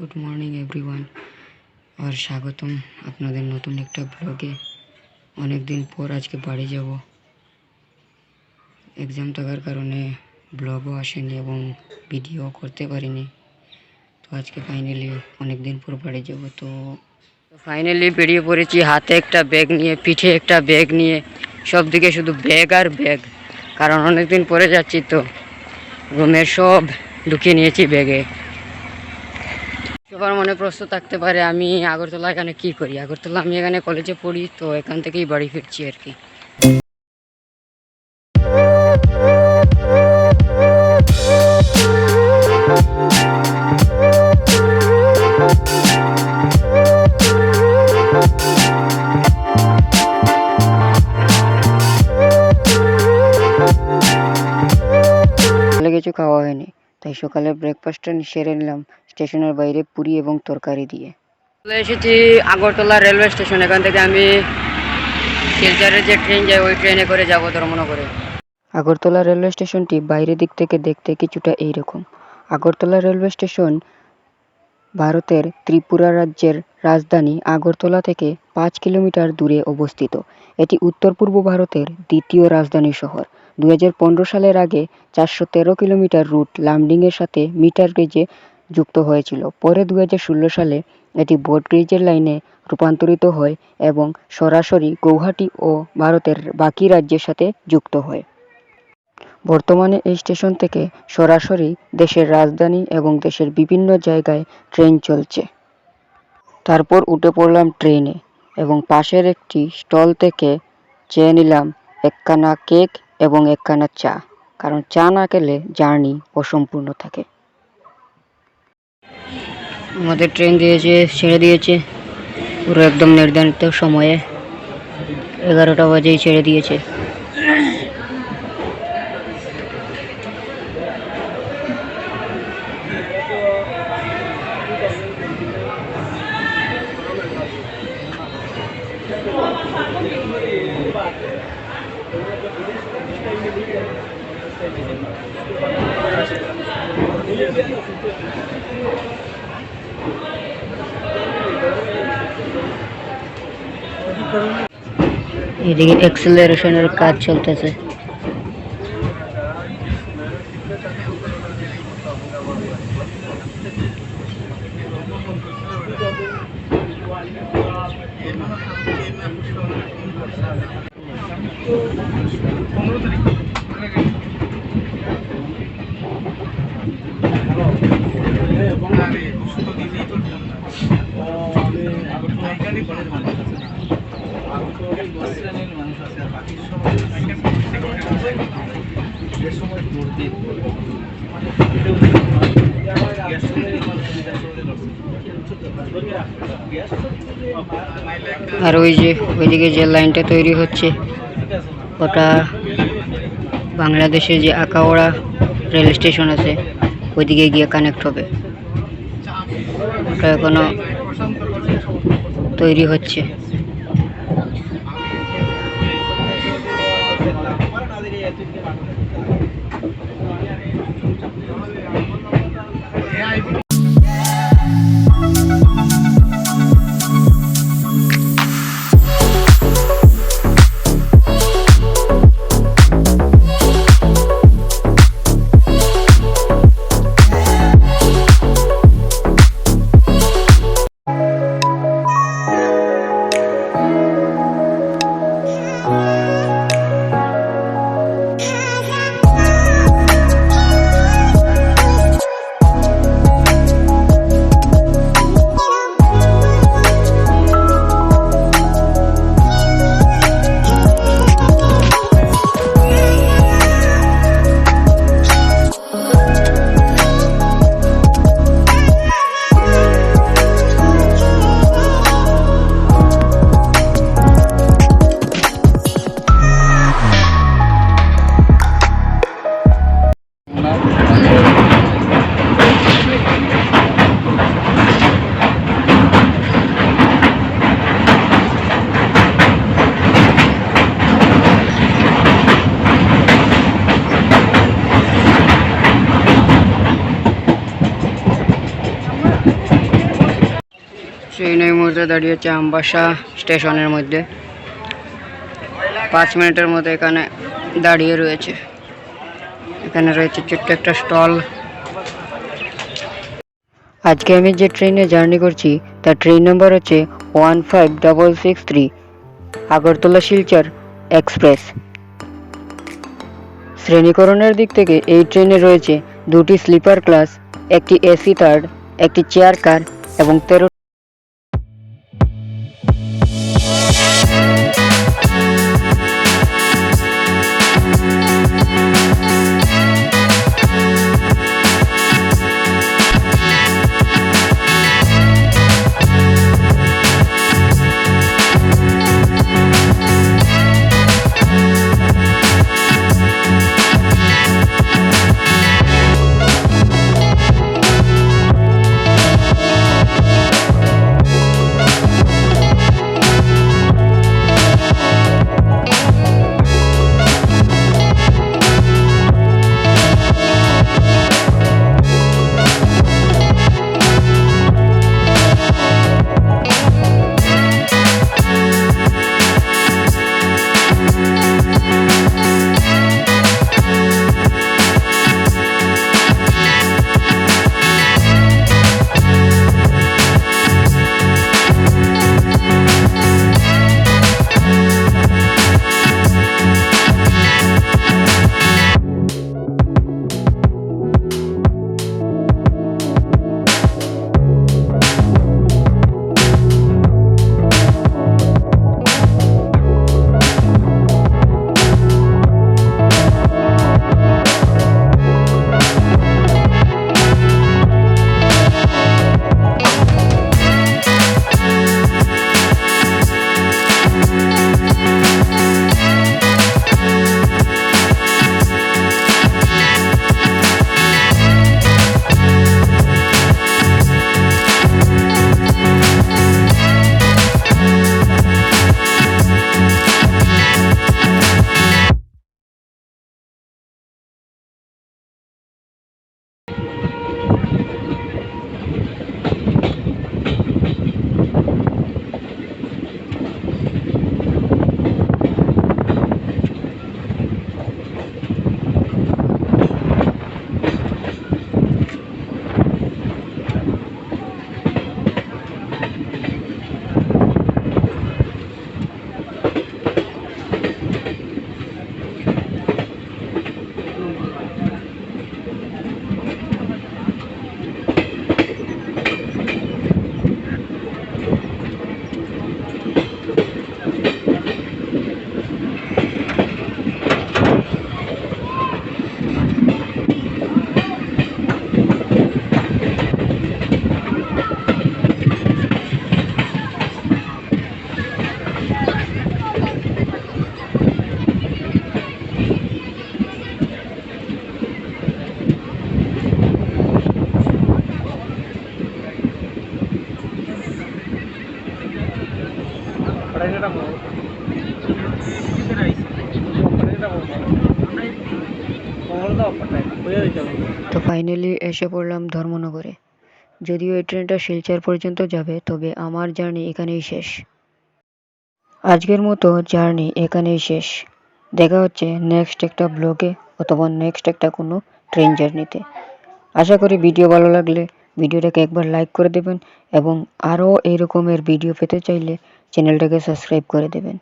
Good morning everyone আর স্বাগতম আপনাদের নতুন একটা ব্লগে। অনেক দিন পর আজকে বাড়ি যাব। এক্সাম থাকার কারণে ব্লগও আসেনি এবং ভিডিও করতে পারিনি। তো আজকে ফাইনালি অনেক দিন পর বাড়ি যাব। তো ফাইনালি বেরিয়ে পড়েছি, হাতে একটা ব্যাগ নিয়ে, পিঠে একটা ব্যাগ নিয়ে, সব দিকে শুধু ব্যাগ আর ব্যাগ। কারণ অনেক দিন পরে যাচ্ছি, তো রুমের সব ঢুকিয়ে নিয়েছি ব্যাগে। সবার মনে প্রশ্ন থাকতে পারে আমি আগরতলা এখানে কি করি। আগরতলা আমি এখানে কলেজে পড়ি, তো এখান থেকেই বাড়ি ফিরছি আর কি। কিছু খাওয়া হয়নি, তাই সকালে ব্রেকফাস্টটা সেরে নিলাম স্টেশনের বাইরে পুরি এবং তরকারি দিয়ে। চলে এসেছি আগরতলা রেলওয়ে স্টেশন। এখান থেকে আমি শিলচরের যে ট্রেন যায় ওই ট্রেনে করে যাব ধর্মনগরে। আগরতলা রেলওয়ে স্টেশনটি বাইরের দিক থেকে দেখতে কিছুটা এইরকম। আগরতলা রেলওয়ে স্টেশন ভারতের ত্রিপুরা রাজ্যের রাজধানী আগরতলা থেকে 5 কিলোমিটার দূরে অবস্থিত। এটি উত্তর পূর্ব ভারতের দ্বিতীয় রাজধানী শহর। 2015 সালের আগে 413 কিলোমিটার রুট লামডিংয়ের সাথে মিটার গেজে যুক্ত হয়েছিল। পরে 2016 সালে এটি ব্রড গেজের লাইনে রূপান্তরিত হয় এবং সরাসরি গৌহাটি ও ভারতের বাকি রাজ্যের সাথে যুক্ত হয়। বর্তমানে এই স্টেশন থেকে সরাসরি দেশের রাজধানী এবং দেশের বিভিন্ন জায়গায় ট্রেন চলছে। তারপর উঠে পড়লাম ট্রেনে এবং পাশের একটি স্টল থেকে চেয়ে নিলাম একখানা কেক এবং একখানা চা, কারণ চা না খেলে জার্নি অসম্পূর্ণ থাকে। আমাদের ট্রেন ছেড়ে দিয়েছে পুরো একদম নির্ধারিত সময়ে। 11টা বাজেই ছেড়ে দিয়েছে। এদিকে অ্যাক্সেলারেশনের কাজ চলতেছে। আর ওই যে ওইদিকে যে লাইনটা তৈরি হচ্ছে ওটা বাংলাদেশে যে আখাউড়া রেল স্টেশন আছে ওইদিকে গিয়ে কানেক্ট হবে। ওটা এখনো তৈরি হচ্ছে। ট্রেনটা দাঁড়িয়েছে আমবাসা স্টেশনের মধ্যে। 5 মিনিটের মতো এখানে দাঁড়িয়ে রয়েছে। এখানে রয়েছে ছোট্ট একটা স্টল। আজকে আমি যে ট্রেনে জার্নি করছি তার ট্রেন নম্বর হচ্ছে 15663 আগরতলা শিলচর এক্সপ্রেস। শ্রেণীকরণের দিক থেকে এই ট্রেনে রয়েছে 2টি স্লিপার ক্লাস, একটি এসি থার্ড, একটি চেয়ার কার এবং 13। তো ফাইনালি এসে পড়লাম ধর্মনগরে। যদিও এই ট্রেনটা শিলচর পর্যন্ত যাবে, তবে আমার জার্নি এখানেই শেষ। আজকের মতো জার্নি এখানেই শেষ। দেখা হচ্ছে নেক্সট একটা ব্লগে অথবা নেক্সট একটা কোনো ট্রেন জার্নিতে। আশা করি ভিডিও ভালো লাগলে ভিডিওটাকে একবার লাইক করে দেবেন এবং আরও এই রকমের ভিডিও পেতে চাইলে চ্যানেলটাকে সাবস্ক্রাইব করে দেবেন।